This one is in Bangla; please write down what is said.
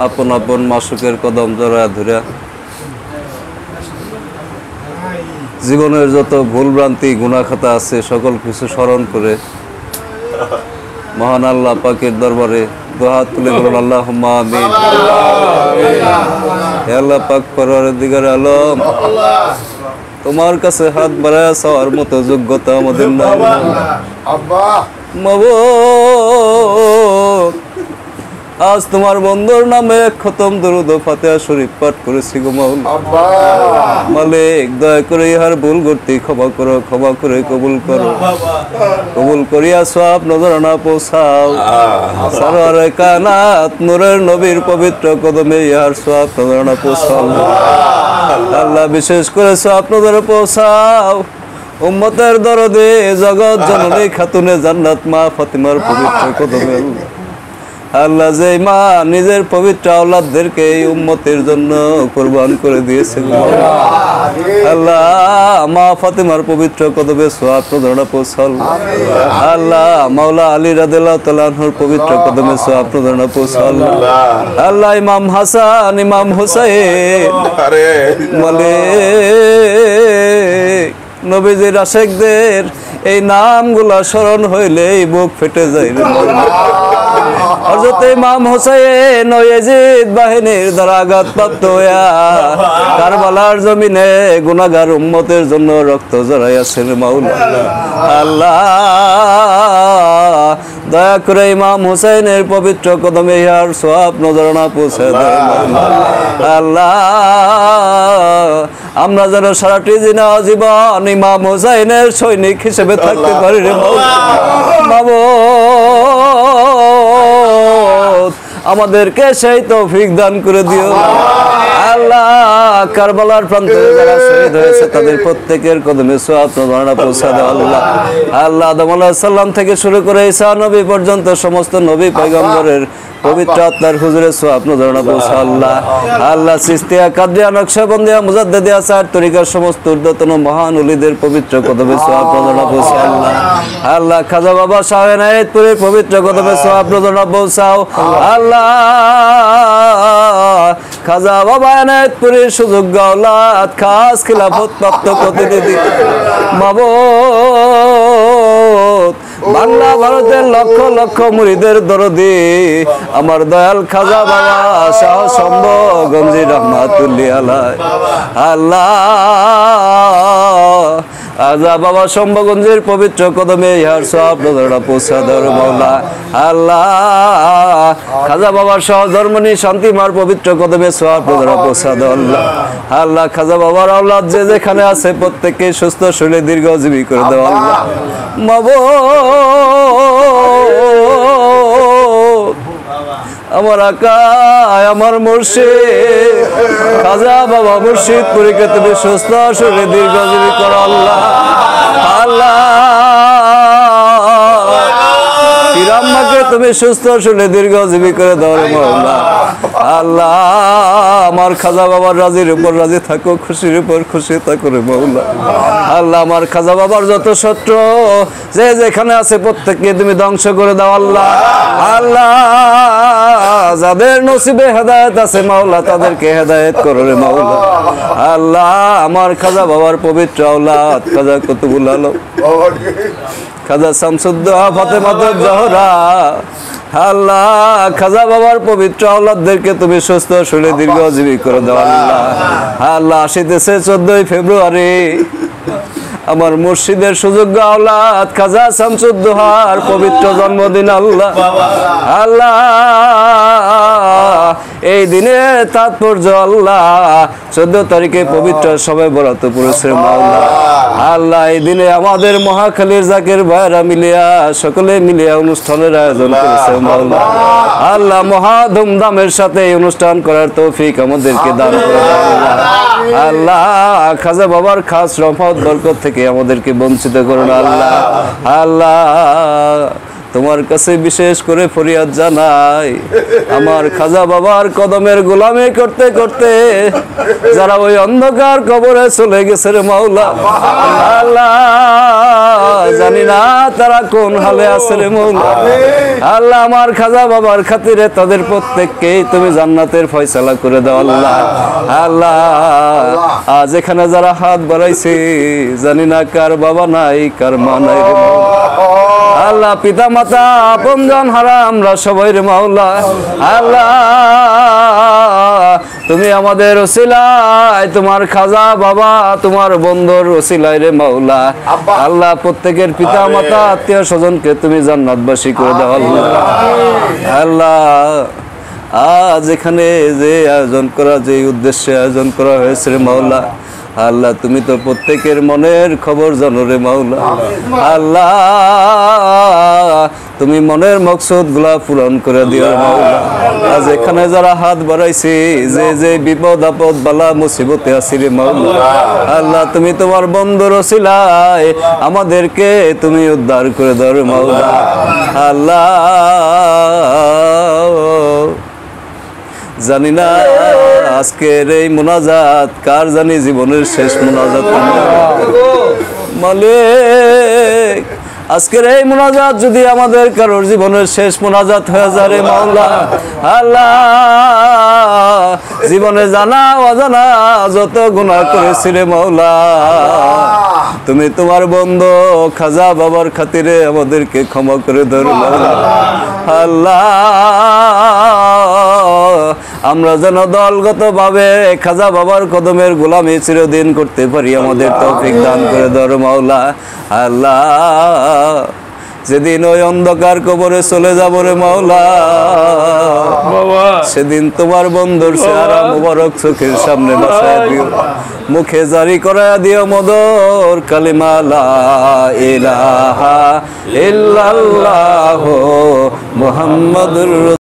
আপন আপন মাসুকের কদম জড়ায় ধরে জীবনের যত ভুলভ্রান্তি গুনাহখাতা আছে সকল কিছু স্মরণ করে মহান আল্লাহ পাকের দরবারে দুহাত তুলে বলুন আল্লাহুম্মা আমিন। হে আল্লাহ পাক পরওয়ারদিগার আলম, তোমার কাছে হাত বাড়ায় চাওয়ার মতো যোগ্যতা আমাদের নাই মাবুদ। আজ তোমার বন্ধুর নামে খতম দরুদ ও ফাতিহা শরীফ পাঠ করেছি গো মাওলা। মালিক দয়া করে ইহার ভুল করতে ক্ষমা করো, ক্ষমা করে কবুল করো, কবুল করিয়া সওয়াব নজরানা পৌঁছাও। সরওয়ারে কায়নাত নূরের নবীর পবিত্র কদমে ইহার সওয়াব নজরানা পৌঁছাও আল্লাহ। বিশেষ করে সওয়াব নজরে পৌঁছাও উম্মতের দরদে জগৎ জননী খাতুনে জান্নাত মা ফাতিমার পবিত্র কদমে আল্লাহ। যে মা নিজের পবিত্র আওলাদদেরকে এই উম্মতের জন্য কুরবান করে দিয়েছে আল্লাহ, মা ফাতিমার পবিত্র কদমে সওয়াব নজরানা পৌঁছাল আল্লাহ। মাওলা আলী রাদিয়াল্লাহু তাআলা আনহুর পবিত্র কদমে সওয়াব নজরানা পৌঁছাল আল্লাহ। ইমাম হাসান, ইমাম হুসাইন মালিক নবীজির আশিকদের এই নামগুলা স্মরণ হইলেই বুক ফেটে যায় রে হযরত ইমাম হুসাইন ও ইয়াজিদ বাহিনীর দ্বারা আঘাতপ্রাপ্ত হইয়া কারবালার জমিনে গুনাহগার উম্মতের জন্য রক্ত ঝরাইয়াছেন মাওলা। আল্লাহ দয়া করে ইমাম হুসাইনের পবিত্র কদমে ইহার সওয়াব নজরানা পৌঁছে দেয় আল্লাহ। আমরা যেন সারাটি জীবন ইমাম হুসাইনের সৈনিক হিসেবে থাকতে পারি রে মাবুদ। আমাদেরকে সেই তৌফিক দান করে দিও আল্লাহ। কারবালার প্রান্তে যারা শহীদ হয়েছে তাদের প্রত্যেকের কদমে সওয়াব নজরানা পৌঁছে দাও আল্লাহ। আল্লাহ আদম আলাইহিস সালাম থেকে শুরু করে ঈসা নবী পর্যন্ত সমস্ত নবী পয়গম্বরের পবিত্র আত্মার হুজুরে সওয়াব নজরানা পৌঁছে আল্লাহ। আল্লাহ চিশতিয়া, কাদরিয়া, নকশবন্দিয়া, মুজাদ্দিদিয়া, চার তরিকার সমস্ত ঊর্ধ্বতন মহান ওলিদের পবিত্র কদমে সওয়াব নজরানা পৌঁছে আল্লাহ। আল্লাহ খাজা বাবা শাহ এনায়েতপুরের পবিত্র কদমে সওয়াব নজরানা পৌঁছাও আল্লাহ। খাজা বাবা এনায়েতপুরের সুযোগ্য আওলাদ, খাস খিলাফত প্রাপ্ত প্রতিনিধি মাবুদ, বাংলা ভারতের লক্ষ লক্ষ মুরিদের দরদি আমার দয়াল খাজা বাবা শাহ শম্ভগঞ্জি রহমাতুল্লাহ আলাইহি আল্লাহ। আজা বাবা শম্ভগঞ্জের পবিত্র কদমে ইহার সওয়াব নজরানা পৌঁছা দাও মাওলা। আল্লাহ খাজা বাবার সহধর্মণী শান্তিমার পবিত্র কদমে সওয়াব নজরানা পৌঁছা দাও আল্লাহ। আল্লাহ খাজা বাবার আওলাদ যে যেখানে আছে প্রত্যেককে সুস্থ শরীরে দীর্ঘজীবী করে দাও আল্লাহ মাবুদ। আমার আকা আমার মুর্শিদ খাজা বাবা মুর্শিদ পরীকে তুমি সুস্থ শরীরে দীর্ঘজীবী করো আল্লাহ। আল্লাহ পিরাম্মাকে তুমি সুস্থ শরীরে দীর্ঘজীবী করে দাও রে মাওলা। আল্লাহ আমার খাজা বাবার রাজির উপর রাজি থাকো, খুশির উপর খুশি থাকো রে মাওলা। আল্লাহ আমার খাজা বাবার যত শত্রু যে যেখানে আছে প্রত্যেককে তুমি ধ্বংস করে দাও আল্লাহ। আল্লাহ যাদের নসিবে হেদায়েত আছে মাওলা তাদেরকে হেদায়েত করো রে মাওলা। আল্লাহ আমার খাজা বাবার পবিত্র আওলাদ খাজা কুতুবুল আলম, খাজা শামসুদ্দোহা ফাতেমাতুজ জোহরা, আল্লাহ খাজা বাবার পবিত্র আওলাদদেরকে তুমি সুস্থ শরীরে দীর্ঘজীবী করে দাও আল্লাহ। আল্লাহ আসিতেছে 14 ফেব্রুয়ারি আমার মুর্শিদের সুযোগ্য আওলাদ খাজা শামসুদ্দোহার পবিত্র জন্মদিন আল্লাহ। আল্লাহ এই দিনে তাৎপর্য আল্লাহ 14 তারিখে পবিত্র সবে বরাত পড়েছে মাওলা। আল্লাহ এই দিনে আমাদের মহাখালীর জাকির ভাইরা মিলিয়া সকলে মিলিয়া অনুষ্ঠানের আয়োজন করেছে মাওলা। আল্লাহ মহা ধুমধামের সাথে এই অনুষ্ঠান করার তৌফিক আমাদেরকে দান করে দাও আল্লাহ। খাজা বাবার খাস রহমত বরকত থেকে আমাদেরকে বঞ্চিত করো না আল্লাহ। আল্লাহ তোমার কাছে বিশেষ করে ফরিয়াদ জানাই, আমার খাজা বাবার কদমের গোলামি করতে করতে যারা ওই অন্ধকার কবরে চলে গেছে রে মাওলা, আল্লাহ জানি না তারা কোন হালে আছে রে মৌলা। আল্লাহ আমার খাজা বাবার খাতিরে তাদের প্রত্যেককেই তুমি জান্নাতের ফয়সালা করে দাও আল্লাহ। আল্লাহ আজ এখানে যারা হাত বাড়াইছে জানি না কার বাবা নাই কার মা নাই রে মৌলা। আল্লাহ পিতা মাতা আপনজন হারা আমরা সবাই রে মাওলা। আল্লাহ তুমি আমাদের ওসিলায় তোমার খাজা বাবা তোমার বন্ধুর ওসিলায় রে মাওলা। আল্লাহ প্রত্যেকের পিতা মাতা আত্মীয় স্বজনকে তুমি জান্নাতবাসী করে দাও আল্লাহ। আল্লাহ আজ এখানে যে আয়োজন করা যে উদ্দেশ্যে আয়োজন করা হয়েছে রে মাওলা, আল্লাহ তুমি তো প্রত্যেকের মনের খবর জানো রে মাওলা। আল্লাহ তুমি মনের মকসদ গুলা পূরণ করে দিও মাওলা। আজ এখানে যারা হাত বাড়াইছে যে যে বিপদ আপদ বালা মুসিবতে আছি রে মাওলা, আল্লাহ তুমি তোমার বন্ধুর ওসিলায় আমাদেরকে তুমি উদ্ধার করে দাও রে মাওলা। আল্লাহ জানি না আজকের এই মোনাজাত কার জানি জীবনের শেষ মোনাজাত মালিক। আজকের এই মোনাজাত যদি আমাদের কারোর জীবনের শেষ মোনাজাত হয়ে যায় রে মাওলা। আল্লাহ জীবনে জানা অজানা যত গুনাহ করেছি রে মাওলা, তুমি তোমার বন্ধু খাজা বাবার খাতিরে আমাদেরকে ক্ষমা করে দাও মাওলা। আল্লাহ আমরা যেন দলগত ভাবে খাজা বাবার কদমের গোলামি চিরদিন করতে পারি আমাদের তৌফিক দান করে দাও মাওলা। আল্লাহ যেদিন ওই অন্ধকার কবরে চলে যাব রে মাওলা, সেদিন তোমার বন্ধুর চেহারা মুবারক চোখের সামনে বসায় দিও, মুখে জারি করায় দিও মধুর কালিমা লা ইলাহা ইল্লাল্লাহু মুহাম্মাদুর